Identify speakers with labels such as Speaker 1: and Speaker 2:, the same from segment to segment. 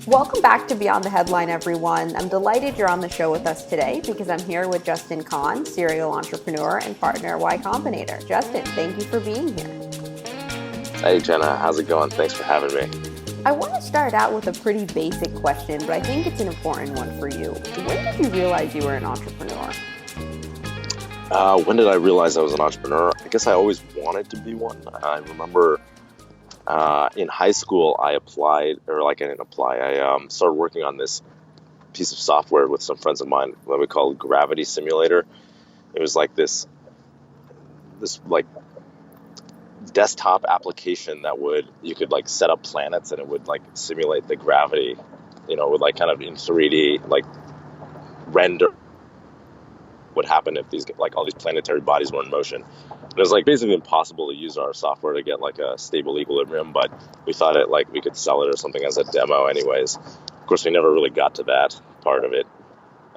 Speaker 1: Welcome back to Beyond the Headline, everyone. I'm delighted you're on the show with us today because I'm here with Justin Kahn, serial entrepreneur and partner at Y Combinator. Justin, thank you for being here.
Speaker 2: Hey Jenna, how's it going? Thanks for having me.
Speaker 1: I want to start out with a pretty basic question, but I think it's an important one for you. When did you realize you were an entrepreneur?
Speaker 2: When did I realize I was an entrepreneur? I guess I always wanted to be one. I remember in high school I applied, or like I didn't apply. I started working on this piece of software with some friends of mine, what we call Gravity Simulator. It was like this like desktop application that you could like set up planets and it would like simulate the gravity. It would like kind of in 3D like render would happen if all these planetary bodies were in motion. And it was like basically impossible to use our software to get like a stable equilibrium, but we thought we could sell it or something as a demo anyways. Of course, we never really got to that part of it.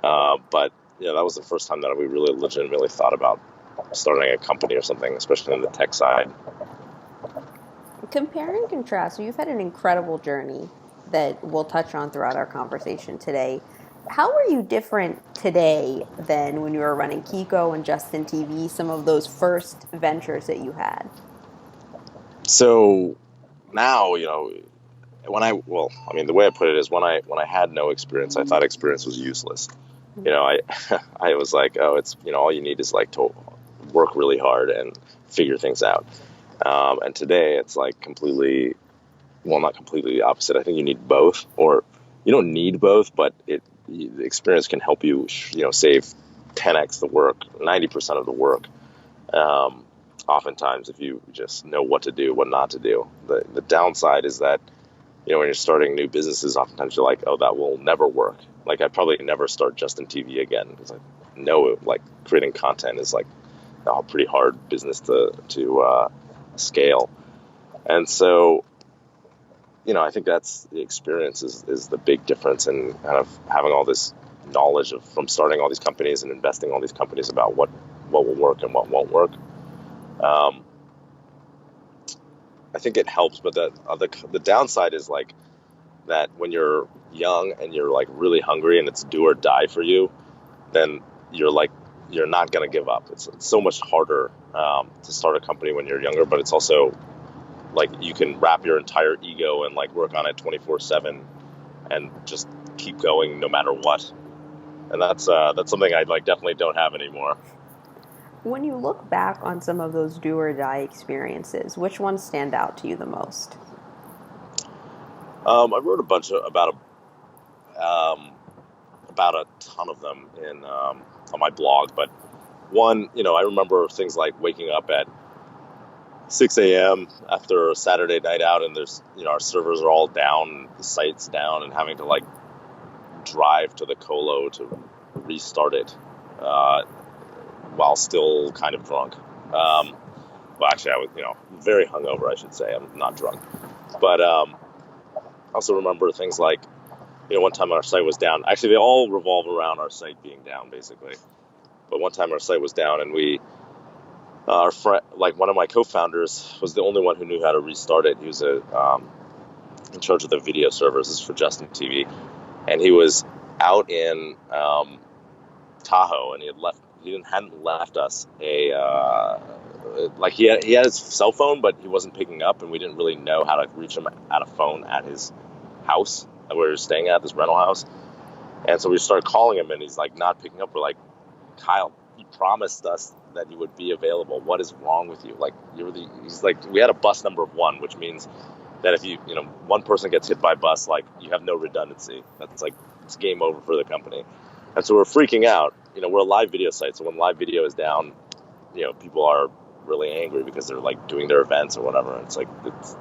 Speaker 2: But that was the first time that we really legitimately thought about starting a company or something, especially in the tech side.
Speaker 1: Compare and contrast. So you've had an incredible journey that we'll touch on throughout our conversation today. How are you different today than when you were running Kiko and Justin TV, some of those first ventures that you had?
Speaker 2: So now, the way I put it is when I had no experience, I thought experience was useless. I I was like, oh, it's all you need is like to work really hard and figure things out. And today it's like not completely the opposite. I think you need both, or you don't need both, but the experience can help you, save 10x the work, 90% of the work. Oftentimes, if you just know what to do, what not to do. The downside is that, when you're starting new businesses, oftentimes you're like, oh, that will never work. Like, I'd probably never start Justin TV again because I know like creating content is like a pretty hard business to scale. And so, I think that's the experience is the big difference in kind of having all this knowledge from starting all these companies and investing in all these companies about what will work and what won't work. I think it helps, but the downside is like that when you're young and you're like really hungry and it's do or die for you, then you're not going to give up. It's so much harder to start a company when you're younger, but it's also like you can wrap your entire ego and like work on it 24/7 and just keep going no matter what. And that's something I like definitely don't have anymore.
Speaker 1: When you look back on some of those do or die experiences, which ones stand out to you the most?
Speaker 2: I wrote a bunch about a ton of them on my blog, but one, I remember things like waking up at 6 a.m. after a Saturday night out, and there's our servers are all down, the site's down, and having to like drive to the colo to restart it while still kind of drunk. Well, actually, I was very hungover, I should say. I'm not drunk, but I also remember things like one time our site was down. Actually, they all revolve around our site being down, basically. But one time our site was down, and our friend, like one of my co-founders, was the only one who knew how to restart it. He was in charge of the video servers. This is for Justin TV, and he was out in Tahoe, and hadn't left us he had his cell phone, but he wasn't picking up, and we didn't really know how to reach him at a phone at his house that we were staying at, this rental house. And so we started calling him, and he's like not picking up. We're like, Kyle, you promised us that you would be available. What is wrong with you? Like, he's like, we had a bus number of 1, which means that if one person gets hit by a bus, like you have no redundancy. That's like, it's game over for the company. And so we're freaking out. We're a live video site. So when live video is down, people are really angry because they're like doing their events or whatever. And it's like, it's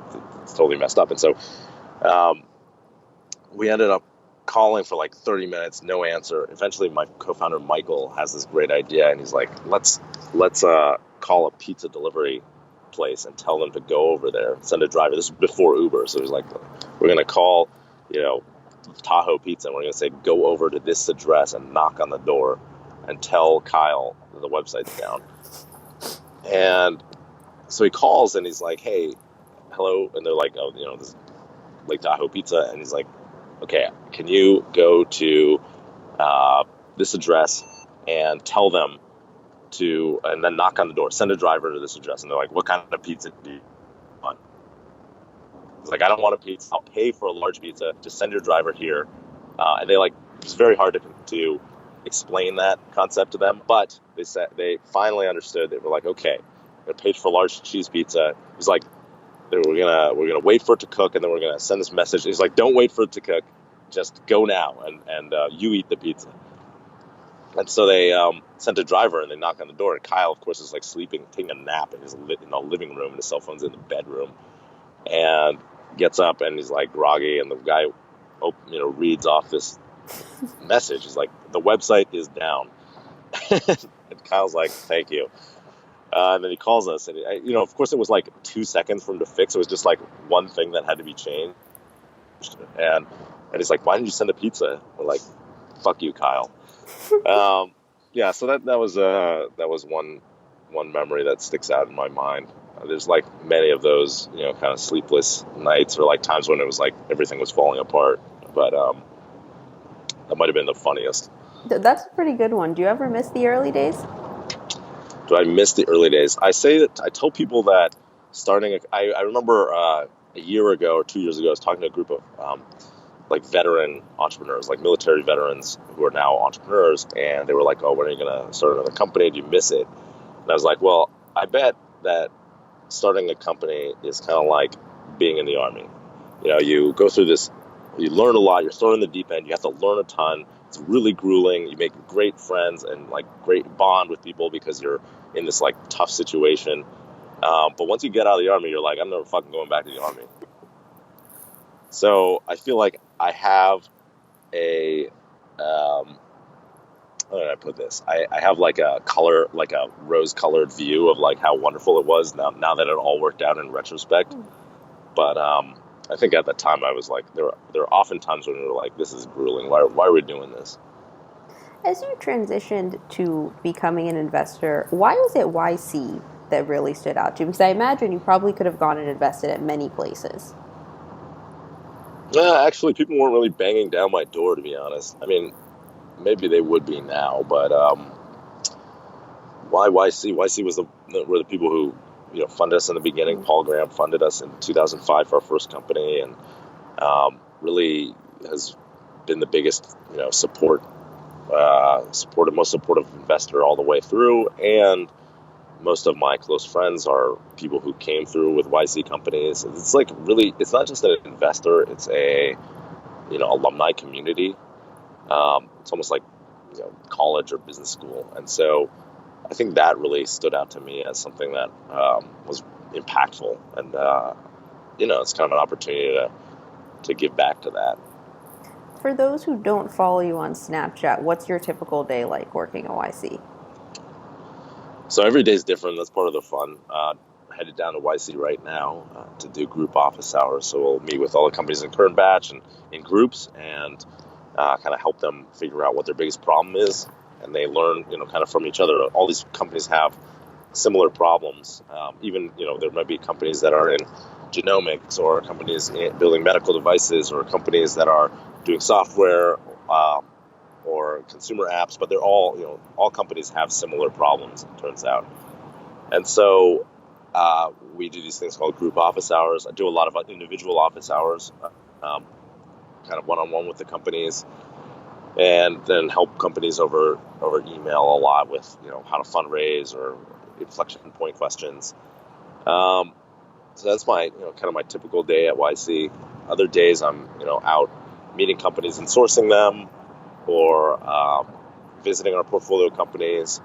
Speaker 2: totally messed up. And so, we ended up calling for like 30 minutes, no answer. Eventually my co-founder Michael has this great idea, and he's like, let's call a pizza delivery place and tell them to go over there, send a driver. This is before Uber, so he's like, we're gonna call Tahoe Pizza, and we're gonna say, go over to this address and knock on the door and tell Kyle that the website's down. And so he calls and he's like, hey, hello. And they're like, oh, this is Lake Tahoe Pizza. And he's like, okay, can you go to this address and tell them to, and then knock on the door, send a driver to this address. And they're like, what kind of pizza do you want? It's like, I don't want a pizza. I'll pay for a large pizza. Just send your driver here. And they like, it's very hard to explain that concept to them. But they said, they finally understood. They were like, okay, I paid for a large cheese pizza. It was like, we're gonna wait for it to cook, and then we're gonna send this message. He's like, don't wait for it to cook, just go now, and you eat the pizza. And so they sent a driver, and they knock on the door. And Kyle, of course, is like sleeping, taking a nap in his living room, and his cell phone's in the bedroom. And gets up, and he's like groggy. And the guy, reads off this message. He's like, the website is down. And Kyle's like, thank you. And then he calls us, and of course, it was like 2 seconds for him to fix. It was just like one thing that had to be changed. And he's like, why didn't you send a pizza? We're like, fuck you, Kyle. Yeah, so that was one memory that sticks out in my mind. There's like many of those, kind of sleepless nights, or like times when it was like everything was falling apart. But that might have been the funniest.
Speaker 1: That's a pretty good one. Do you ever miss the early days?
Speaker 2: Do I miss the early days? I tell people that I remember a year ago or 2 years ago, I was talking to a group of like veteran entrepreneurs, like military veterans who are now entrepreneurs, and they were like, "Oh, when are you gonna start another company? Do you miss it?" And I was like, "Well, I bet that starting a company is kind of like being in the army. You go through this, you learn a lot. You're thrown in the deep end. You have to learn a ton. It's really grueling. You make great friends and like great bond with people because you're in this like tough situation. But once you get out of the army, you're like, I'm never fucking going back to the army. So I feel like I have a how did I put this? I have like a color, like a rose-colored view of like how wonderful it was now that it all worked out in retrospect. But I think at the time I was like, there are often times when we were like, this is grueling. Why are we doing this?
Speaker 1: As you transitioned to becoming an investor, why was it YC that really stood out to you? Because I imagine you probably could have gone and invested at many places.
Speaker 2: Actually, people weren't really banging down my door, to be honest. I mean, maybe they would be now, but why YC? YC were the people who funded us in the beginning. Paul Graham funded us in 2005 for our first company, and really has been the biggest most supportive investor all the way through. And most of my close friends are people who came through with YC companies. It's like really, it's not just an investor; it's a alumni community. It's almost like college or business school, and so I think that really stood out to me as something that was impactful, and it's kind of an opportunity to give back to that.
Speaker 1: For those who don't follow you on Snapchat, what's your typical day like working at YC?
Speaker 2: So every day is different. That's part of the fun. Headed down to YC right now to do group office hours. So we'll meet with all the companies in current batch and in groups, and kind of help them figure out what their biggest problem is, and they learn, kind of from each other. All these companies have similar problems. Even, there might be companies that are in genomics, or companies building medical devices, or companies that are doing software or consumer apps, but they're all companies have similar problems, it turns out. And so we do these things called group office hours. I do a lot of individual office hours, kind of one-on-one with the companies, and then help companies over email a lot with how to fundraise or inflection point questions. So that's my kind of my typical day at YC. Other days I'm out meeting companies and sourcing them, or visiting our portfolio companies,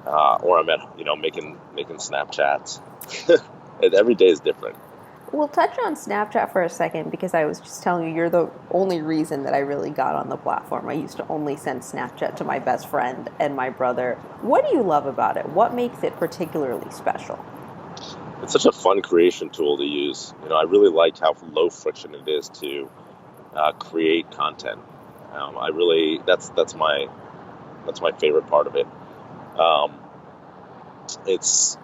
Speaker 2: or I'm at making Snapchats. And every day is different.
Speaker 1: We'll touch on Snapchat for a second because I was just telling you, you're the only reason that I really got on the platform. I used to only send Snapchat to my best friend and my brother. What do you love about it? What makes it particularly special?
Speaker 2: It's such a fun creation tool to use. I really like how low friction it is to create content. I really that's my favorite part of it. It's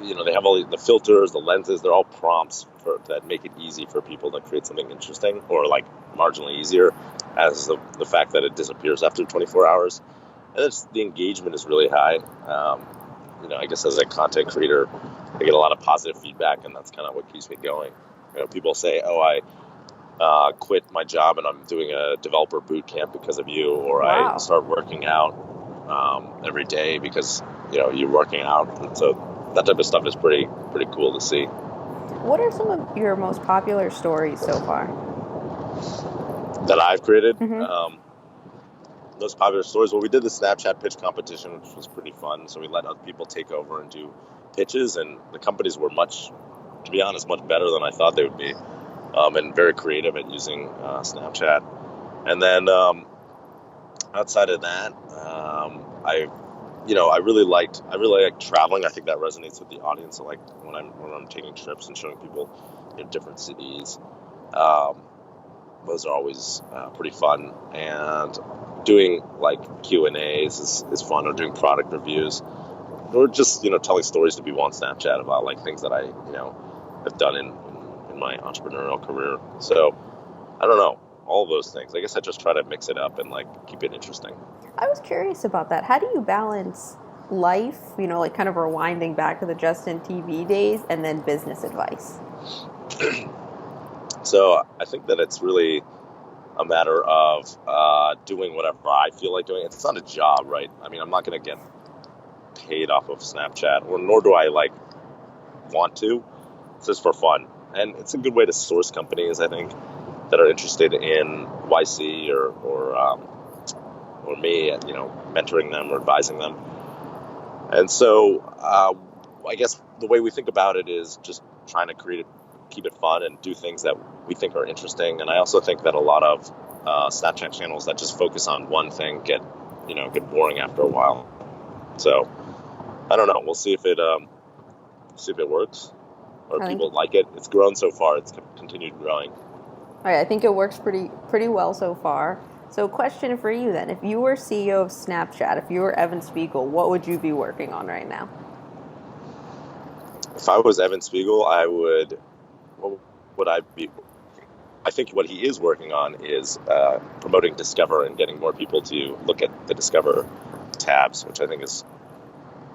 Speaker 2: they have all the filters, the lenses. They're all prompts that make it easy for people to create something interesting or like marginally easier, as the fact that it disappears after 24 hours. And the engagement is really high. I guess as a content creator, I get a lot of positive feedback, and that's kind of what keeps me going. People say, "Oh, I quit my job and I'm doing a developer boot camp because of you," or I
Speaker 1: Wow.
Speaker 2: start working out every day because you're working out. And so that type of stuff is pretty cool to see.
Speaker 1: What are some of your most popular stories so far?
Speaker 2: That I've created.
Speaker 1: Mm-hmm.
Speaker 2: Those popular stories. Well, we did the Snapchat pitch competition, which was pretty fun. So we let other people take over and do pitches, and the companies were to be honest, much better than I thought they would be, and very creative at using Snapchat. And then outside of that, I really like traveling. I think that resonates with the audience. So like when I'm taking trips and showing people different cities, um, those are always pretty fun. And doing like Q&As is fun, or doing product reviews, or just telling stories to people on Snapchat about like things that I have done in my entrepreneurial career. So I don't know, all of those things. I guess I just try to mix it up and like keep it interesting.
Speaker 1: I was curious about that. How do you balance life, like kind of rewinding back to the Justin TV days, and then business advice?
Speaker 2: So I think that it's really a matter of doing whatever I feel like doing. It's not a job, right? I mean, I'm not going to get paid off of Snapchat, or nor do I like want to. It's just for fun, and it's a good way to source companies, I think, that are interested in YC or me, mentoring them or advising them. And so I guess the way we think about it is just trying to keep it fun and do things that we think are interesting. And I also think that a lot of Snapchat channels that just focus on one thing get boring after a while. So I don't know. We'll see if it works, or
Speaker 1: I think,
Speaker 2: people like it. It's grown so far. It's continued growing.
Speaker 1: all right, I think it works pretty well so far. So, question for you then: if you were CEO of Snapchat, if you were Evan Spiegel, what would you be working on right now?
Speaker 2: If I was Evan Spiegel, what would I be? I think what he is working on is promoting Discover and getting more people to look at the Discover tabs, which I think is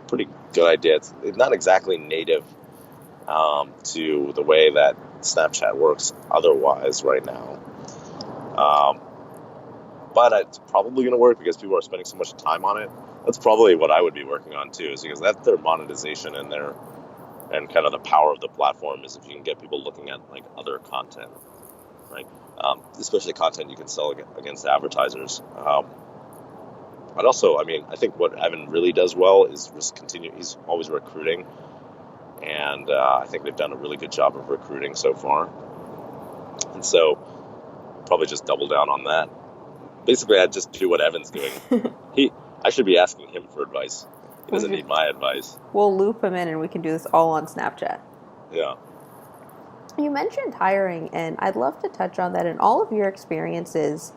Speaker 2: a pretty good idea. It's not exactly native to the way that Snapchat works otherwise right now. But it's probably going to work because people are spending so much time on it. That's probably what I would be working on too, is because that's their monetization and kind of the power of the platform is if you can get people looking at like other content, right? Especially content you can sell against advertisers. But also, I mean, I think what Evan really does well is just continue. He's always recruiting, and I think they've done a really good job of recruiting so far. And so, probably just double down on that. Basically, I'd just do what Evan's doing. I should be asking him for advice. He doesn't need my advice.
Speaker 1: We'll loop him in, and we can do this all on Snapchat.
Speaker 2: Yeah.
Speaker 1: You mentioned hiring, and I'd love to touch on that in all of your experiences,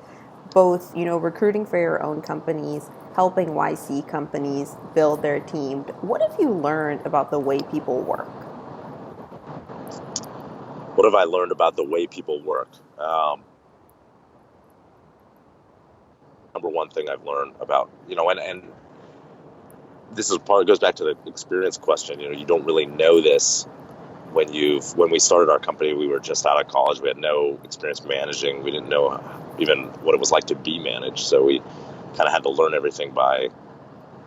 Speaker 1: both recruiting for your own companies, helping YC companies build their team. What have you learned about the way people work?
Speaker 2: What have I learned about the way people work? Number one thing I've learned about, and this is goes back to the experience question. You don't really know this when we started our company. We were just out of college. We had no experience managing. We didn't know even what it was like to be managed. So we kind of had to learn everything by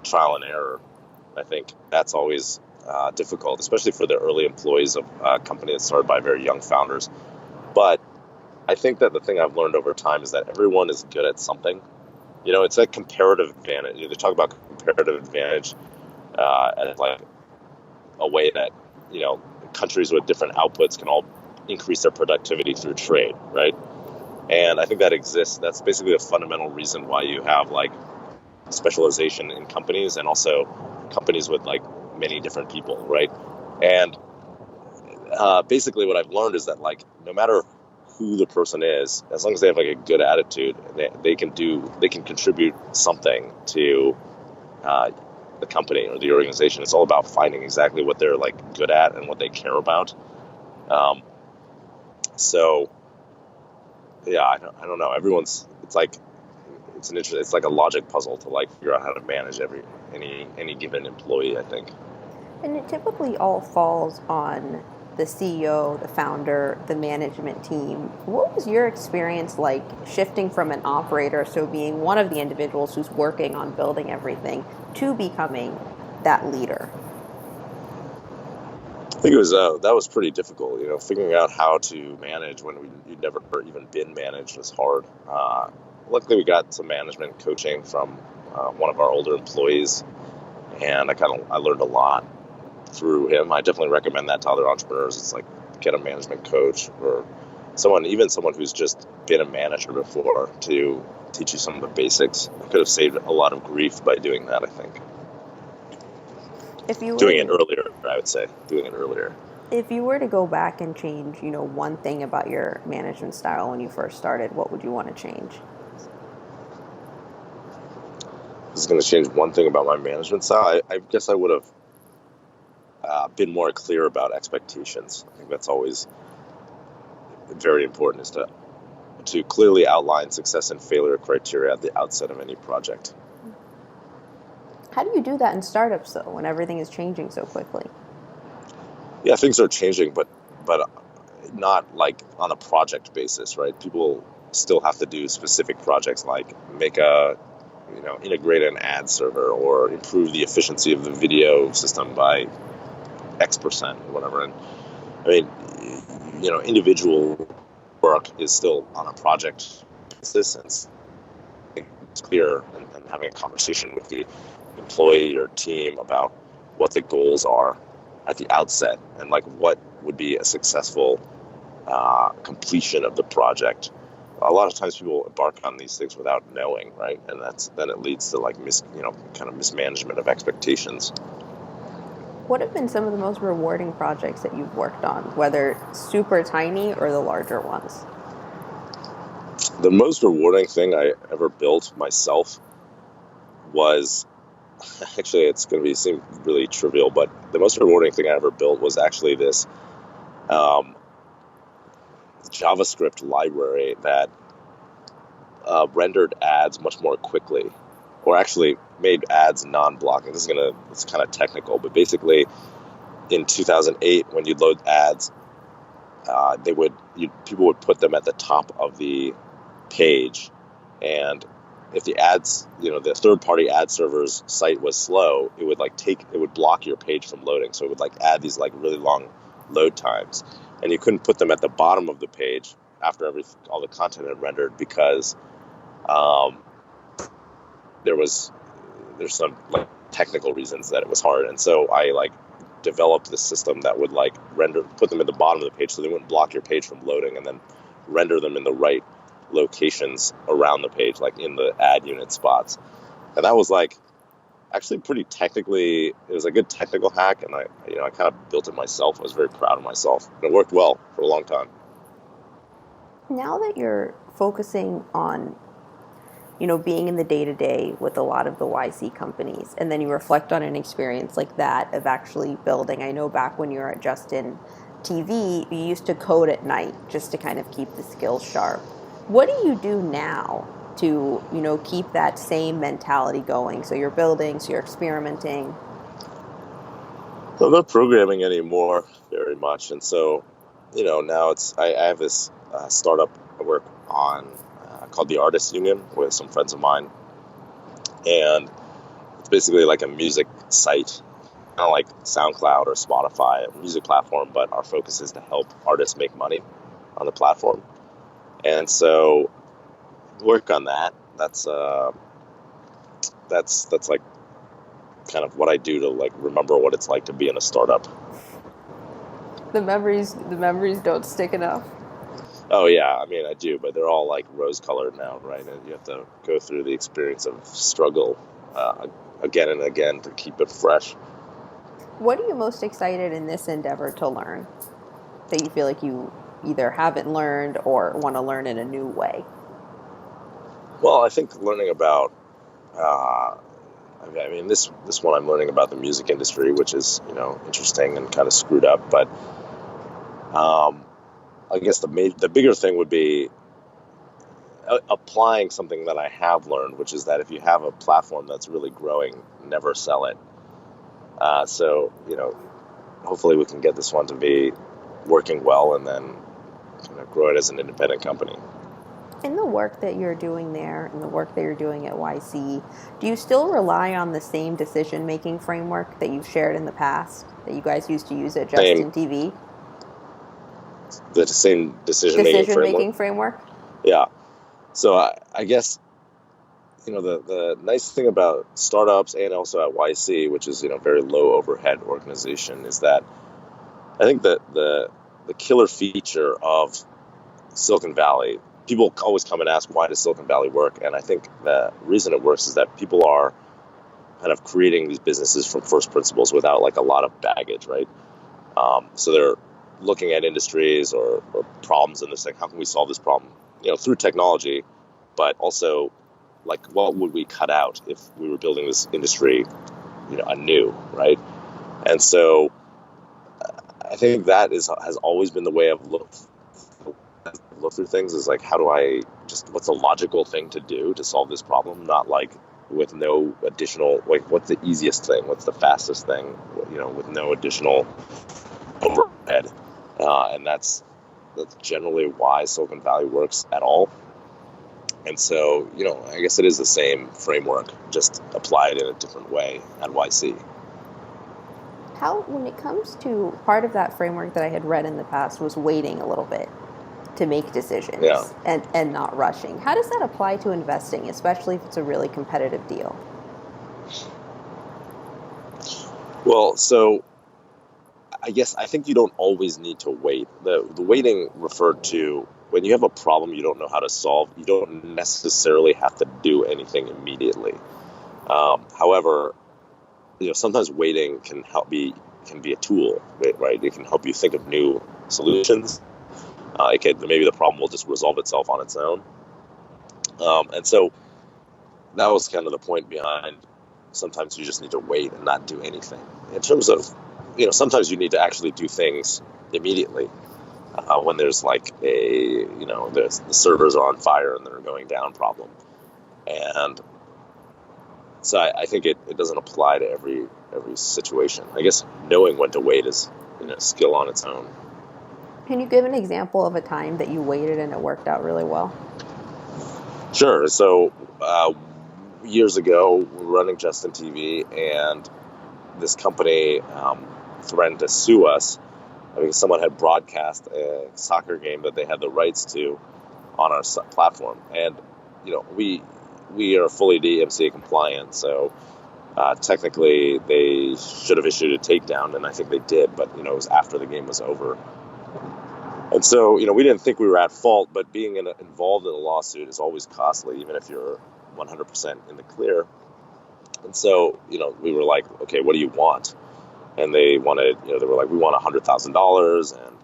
Speaker 2: trial and error. I think that's always difficult, especially for the early employees of a company that's started by very young founders. But I think that the thing I've learned over time is that everyone is good at something. It's a comparative advantage. They talk about comparative advantage as like a way that, countries with different outputs can all increase their productivity through trade, right? And I think that exists. That's basically the fundamental reason why you have like specialization in companies, and also companies with like many different people, right? And basically what I've learned is that like no matter who the person is, as long as they have like a good attitude, they can contribute something to the company or the organization. It's all about finding exactly what they're like good at and what they care about. Um, so yeah, I don't know. It's like it's like a logic puzzle to like figure out how to manage any given employee, I think.
Speaker 1: And it typically all falls on the CEO, the founder, the management team. What was your experience like shifting from an operator, so being one of the individuals who's working on building everything, to becoming that leader?
Speaker 2: I think it was that was pretty difficult. Figuring out how to manage when you'd never even been managed was hard. Luckily, we got some management coaching from one of our older employees, and I learned a lot through him. I definitely recommend that to other entrepreneurs. It's like get a management coach or someone who's just been a manager before to teach you some of the basics. I could have saved a lot of grief by doing that, I think.
Speaker 1: If you were
Speaker 2: Doing it
Speaker 1: to
Speaker 2: earlier, I would say. Doing it earlier.
Speaker 1: if you were to go back and change, one thing about your management style when you first started, what would you want to change?
Speaker 2: This is going to change one thing about my management style. I guess I would have been more clear about expectations. I think that's always very important, is to clearly outline success and failure criteria at the outset of any project.
Speaker 1: How do you do that in startups though, when everything is changing so quickly?
Speaker 2: Yeah, things are changing, but not like on a project basis, right? People still have to do specific projects like make a integrate an ad server or improve the efficiency of the video system by X% or whatever. And I mean, individual work is still on a project basis, and it's clear, and having a conversation with the employee or team about what the goals are at the outset and like what would be a successful completion of the project. A lot of times people embark on these things without knowing, right? And then it leads to like kind of mismanagement of expectations.
Speaker 1: What have been some of the most rewarding projects that you've worked on, whether super tiny or the larger ones?
Speaker 2: The most rewarding thing I ever built myself was actually, it's going to seem really trivial, but the most rewarding thing I ever built was actually this um, JavaScript library that rendered ads much more quickly, or actually made ads non-blocking. It's kind of technical, but basically in 2008, when you'd load ads, people would put them at the top of the page, and if the ads, the third-party ad server's site was slow, it would block your page from loading. So it would like add these like really long load times, and you couldn't put them at the bottom of the page after all the content had rendered because um, there's some like technical reasons that it was hard. And so I like developed this system that would like put them at the bottom of the page so they wouldn't block your page from loading, and then render them in the right locations around the page, like in the ad unit spots. And that was like actually pretty technically, it was a good technical hack, and I kind of built it myself. I was very proud of myself, and it worked well for a long time.
Speaker 1: Now that you're focusing on, being in the day to day with a lot of the YC companies, and then you reflect on an experience like that of actually building. I know back when you were at Justin TV, you used to code at night just to kind of keep the skills sharp. What do you do now to, keep that same mentality going? So you're building, so you're experimenting.
Speaker 2: So I'm not programming anymore very much, and so now I have this startup I work on called the Artists Union with some friends of mine, and it's basically like a music site, kind of like SoundCloud or Spotify, a music platform, but our focus is to help artists make money on the platform. And so work on that. That's like kind of what I do to like remember what it's like to be in a startup.
Speaker 1: The memories don't stick enough.
Speaker 2: Oh yeah, I mean I do, but they're all like rose-colored now, right? And you have to go through the experience of struggle again and again to keep it fresh.
Speaker 1: What are you most excited in this endeavor to learn that you feel like you either haven't learned or want to learn in a new way?
Speaker 2: Well, I think learning about I mean, this one I'm learning about the music industry, which is interesting and kind of screwed up. But um, I guess the bigger thing would be applying something that I have learned, which is that if you have a platform that's really growing, never sell it. So hopefully we can get this one to be working well, and then grow it as an independent company.
Speaker 1: In the work that you're doing there and the work that you're doing at YC, do you still rely on the same decision making framework that you've shared in the past that you guys used to use at
Speaker 2: Same
Speaker 1: Justin TV?
Speaker 2: the same decision making
Speaker 1: Decision
Speaker 2: framework.
Speaker 1: making framework?
Speaker 2: Yeah. So I guess the nice thing about startups and also at YC, which is very low overhead organization, is that I think that the killer feature of Silicon Valley, people always come and ask, why does Silicon Valley work? And I think the reason it works is that people are kind of creating these businesses from first principles without like a lot of baggage, right? So they're looking at industries or problems, and they're saying, how can we solve this problem? Through technology, but also like what would we cut out if we were building this industry, anew, right? And so I think that has always been the way I've looked through things, is like, how do I what's a logical thing to do to solve this problem? Not like with no additional, like, what's the easiest thing? What's the fastest thing? With no additional overhead. And that's generally why Silicon Valley works at all. And so, I guess it is the same framework, just applied in a different way at YC.
Speaker 1: When it comes to part of that framework that I had read in the past was waiting a little bit to make decisions,
Speaker 2: Yeah.
Speaker 1: and not rushing. How does that apply to investing, especially if it's a really competitive deal?
Speaker 2: Well, so I think you don't always need to wait. The waiting referred to when you have a problem you don't know how to solve, you don't necessarily have to do anything immediately. However, sometimes waiting can be a tool, right? It can help you think of new solutions. Maybe the problem will just resolve itself on its own. And so that was kind of the point behind. Sometimes you just need to wait and not do anything. In terms of, sometimes you need to actually do things immediately. When there's like the servers are on fire and they're going down problem. And so I think it doesn't apply to every situation. I guess knowing when to wait is a skill on its own.
Speaker 1: Can you give an example of a time that you waited and it worked out really well?
Speaker 2: Sure. So years ago, we were running Justin TV, and this company threatened to sue us because someone had broadcast a soccer game that they had the rights to on our platform. And we are fully DMCA compliant, so technically they should have issued a takedown, and I think they did, but it was after the game was over. And so we didn't think we were at fault, but being involved in a lawsuit is always costly, even if you're 100% in the clear. And so we were like, okay, what do you want? And they wanted, they were like, we want $100,000, and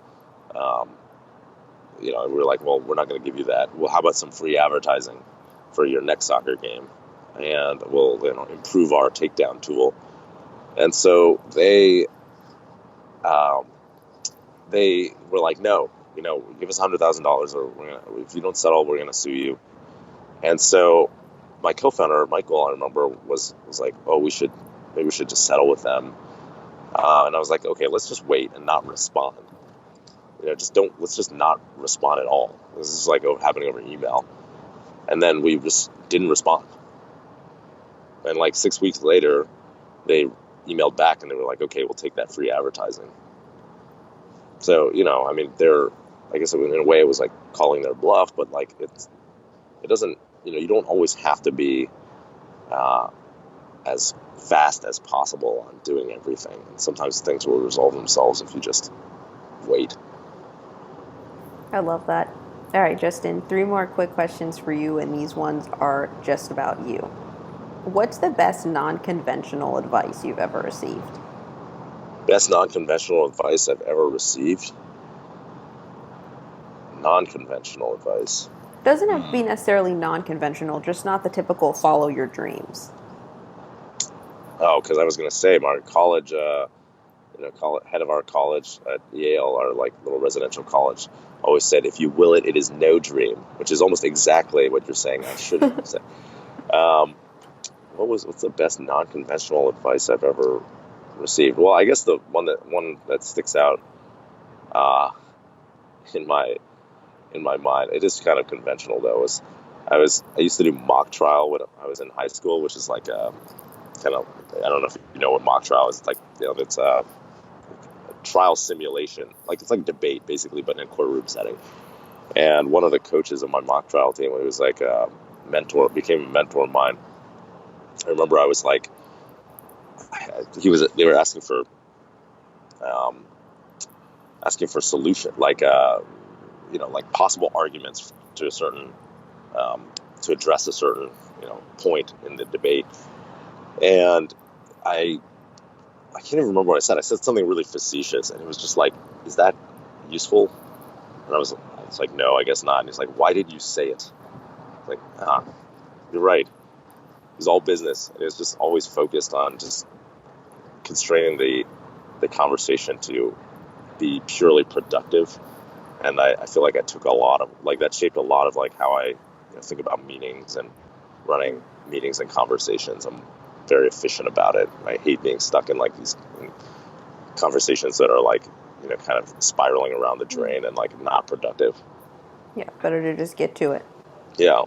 Speaker 2: we were like, well, we're not going to give you that. Well, how about some free advertising for your next soccer game, and we'll improve our takedown tool. And so they were like, no, give us $100,000, or if you don't settle, we're gonna sue you. And so my co-founder Michael, I remember, was like, oh, maybe we should just settle with them. And I was like, okay, let's just wait and not respond. Let's just not respond at all. This is like happening over email. And then we just didn't respond. And like 6 weeks later, they emailed back and they were like, okay, we'll take that free advertising. So, I mean, I guess in a way it was like calling their bluff, but like it doesn't, you don't always have to be as fast as possible on doing everything. And sometimes things will resolve themselves if you just wait.
Speaker 1: I love that. All right, Justin, 3 more quick questions for you, and these ones are just about you. What's the best non-conventional advice you've ever received?
Speaker 2: Best non-conventional advice I've ever received? Non-conventional advice.
Speaker 1: Doesn't have to be necessarily non-conventional, just not the typical follow your dreams.
Speaker 2: Oh, because I was going to say, my college, head of our college at Yale, our like little residential college, always said, "If you will it, it is no dream," which is almost exactly what you're saying. I should have said. Um, what's the best non-conventional advice I've ever received? Well, I guess the one that sticks out uh, in my mind, it is kind of conventional though. I used to do mock trial when I was in high school, which is like a kind of, I don't know if you know what mock trial is. It's like, it's a trial simulation, like it's like debate basically, but in a courtroom setting. And one of the coaches of my mock trial team, when he was like a mentor, became a mentor of mine. I remember I was like, they were um, asking for solution, like like possible arguments to a certain to address a certain point in the debate. And I I can't even remember what I said. I said something really facetious, and it was just like, "Is that useful?" And I was like, "No, I guess not." And he's like, "Why did you say it?" Like, you're right. It's all business, and it's just always focused on just constraining the conversation to be purely productive. And I feel like I took a lot of like that shaped a lot of like how I think about meetings and running meetings and conversations. I'm very efficient about it. I hate being stuck in like these conversations that are like kind of spiraling around the drain and like not productive.
Speaker 1: Yeah, better to just get to it.
Speaker 2: Yeah.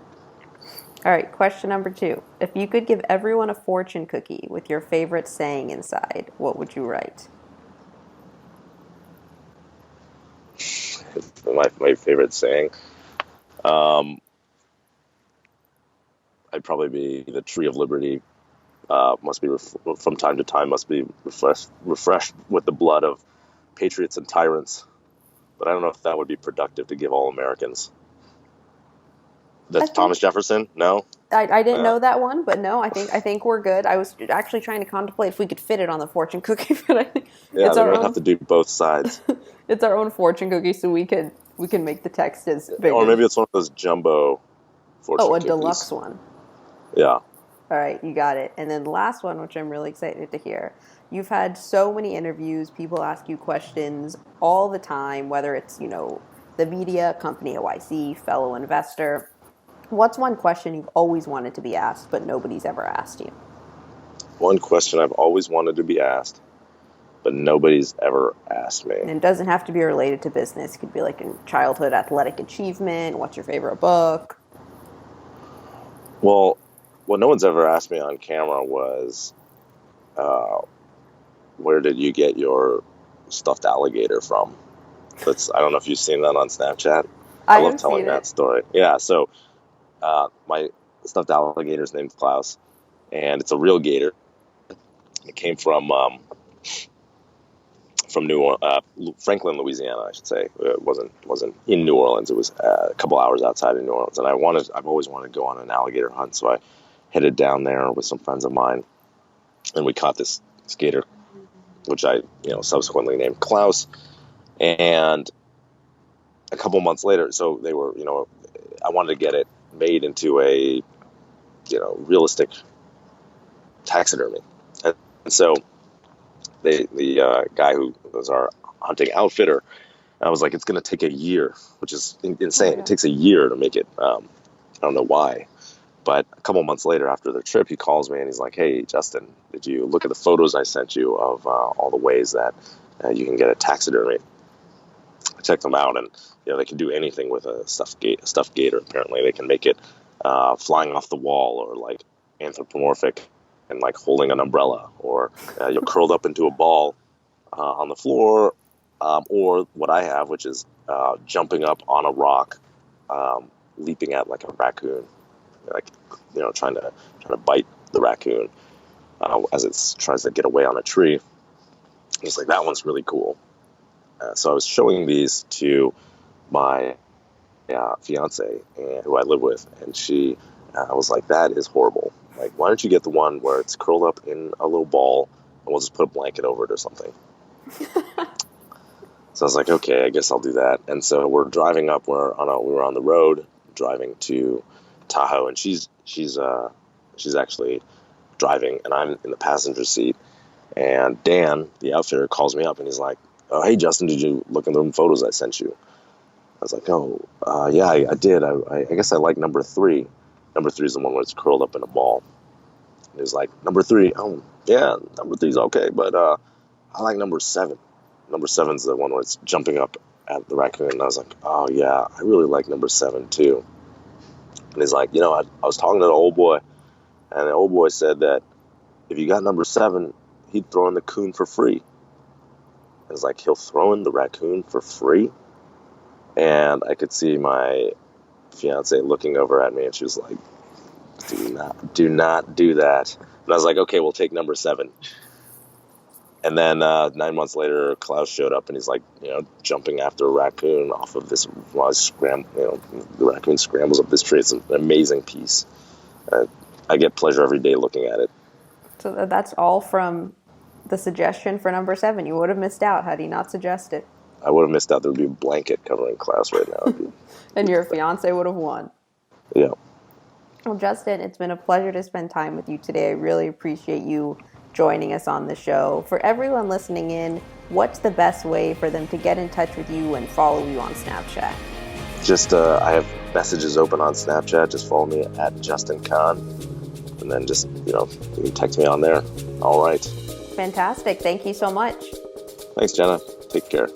Speaker 1: All right, question number 2. If you could give everyone a fortune cookie with your favorite saying inside, what would you write?
Speaker 2: My favorite saying, um, I'd probably be the tree of liberty. Must be from time to time must be refreshed with the blood of patriots and tyrants. But I don't know if that would be productive to give all Americans.
Speaker 1: I
Speaker 2: That's
Speaker 1: think
Speaker 2: Thomas Jefferson. No.
Speaker 1: I didn't
Speaker 2: Uh,
Speaker 1: know that one, but no, I think we're good. I was actually trying to contemplate if we could fit it on the fortune cookie, but I think
Speaker 2: yeah,
Speaker 1: it's
Speaker 2: they
Speaker 1: our
Speaker 2: might have
Speaker 1: own
Speaker 2: to do both sides,
Speaker 1: it's our own fortune cookie, so we can make the text as big
Speaker 2: or
Speaker 1: as
Speaker 2: maybe it's one of those jumbo
Speaker 1: oh,
Speaker 2: fortune
Speaker 1: a
Speaker 2: cookies.
Speaker 1: deluxe one.
Speaker 2: Yeah.
Speaker 1: All right, you got it. And then the last one, which I'm really excited to hear. You've had so many interviews, people ask you questions all the time, whether it's, the media, company at YC, fellow investor. What's one question you've always wanted to be asked, but nobody's ever asked you?
Speaker 2: One question I've always wanted to be asked, but nobody's ever asked me.
Speaker 1: And it doesn't have to be related to business. It could be like in childhood athletic achievement. What's your favorite book?
Speaker 2: Well, what no one's ever asked me on camera was, uh, where did you get your stuffed alligator from? I don't know if you've seen that on Snapchat. I
Speaker 1: I
Speaker 2: love
Speaker 1: have
Speaker 2: telling
Speaker 1: seen
Speaker 2: that
Speaker 1: it.
Speaker 2: story. Yeah, so my stuffed alligator is named Klaus, and it's a real gator. It came from Franklin, Louisiana, I should say. It wasn't in New Orleans. It was a couple hours outside of New Orleans, and I've always wanted to go on an alligator hunt, so I headed down there with some friends of mine, and we caught this gator, which I subsequently named Klaus. And a couple months later, so they were I wanted to get it made into a realistic taxidermy, and so the guy who was our hunting outfitter, I was like, it's going to take a year, which is
Speaker 1: Oh my
Speaker 2: insane. It
Speaker 1: God.
Speaker 2: takes a year to make it. I don't know why, but a couple months later, after their trip, he calls me and he's like, "Hey, Justin, did you look at the photos I sent you of all the ways that you can get a taxidermy?" I checked them out, and they can do anything with a stuffed gator. Apparently, they can make it flying off the wall, or like anthropomorphic, and like holding an umbrella, or you're curled up into a ball on the floor, or what I have, which is jumping up on a rock, leaping at like a raccoon, like trying to bite the raccoon as it tries to get away on a tree. It's like, that one's really cool. So I was showing these to my fiance, who I live with, and she was like, "That is horrible. Like, why don't you get the one where it's curled up in a little ball, and we'll just put a blanket over it or something?" So I was like, "Okay, I guess I'll do that." And so we're driving up. We were on the road driving to Tahoe, and she's actually driving, and I'm in the passenger seat. And Dan, the outfitter, calls me up, and he's like, "Oh, hey, Justin, did you look at the photos I sent you?" I was like, "Oh, yeah, I did. I guess I like number 3. Number 3 is the one where it's curled up in a ball." And he was like, "Number 3, oh, yeah, number 3 is okay, but I like number 7. Number 7's the one where it's jumping up at the raccoon." And I was like, "Oh, yeah, I really like number 7, too." And he's like, I was talking to the old boy, and the old boy said that if you got number 7, he'd throw in the coon for free. And it's like, he'll throw in the raccoon for free? And I could see my fiance looking over at me, and she was like, do not do that. And I was like, okay, we'll take number 7. And then 9 months later, Klaus showed up, and he's like, jumping after a raccoon off of this. The raccoon scrambles up this tree. It's an amazing piece. I get pleasure every day looking at it.
Speaker 1: So that's all from the suggestion for number 7. You would have missed out had he not suggested.
Speaker 2: I would have missed out. There would be a blanket covering Klaus right now.
Speaker 1: And your fiance would have won.
Speaker 2: Yeah.
Speaker 1: Well, Justin, it's been a pleasure to spend time with you today. I really appreciate you joining us on the show. For everyone listening in, what's the best way for them to get in touch with you and follow you on Snapchat?
Speaker 2: Just, I have messages open on Snapchat. Just follow me at Justin Khan. And then just, you can text me on there. All right.
Speaker 1: Fantastic. Thank you so much.
Speaker 2: Thanks, Jenna. Take care.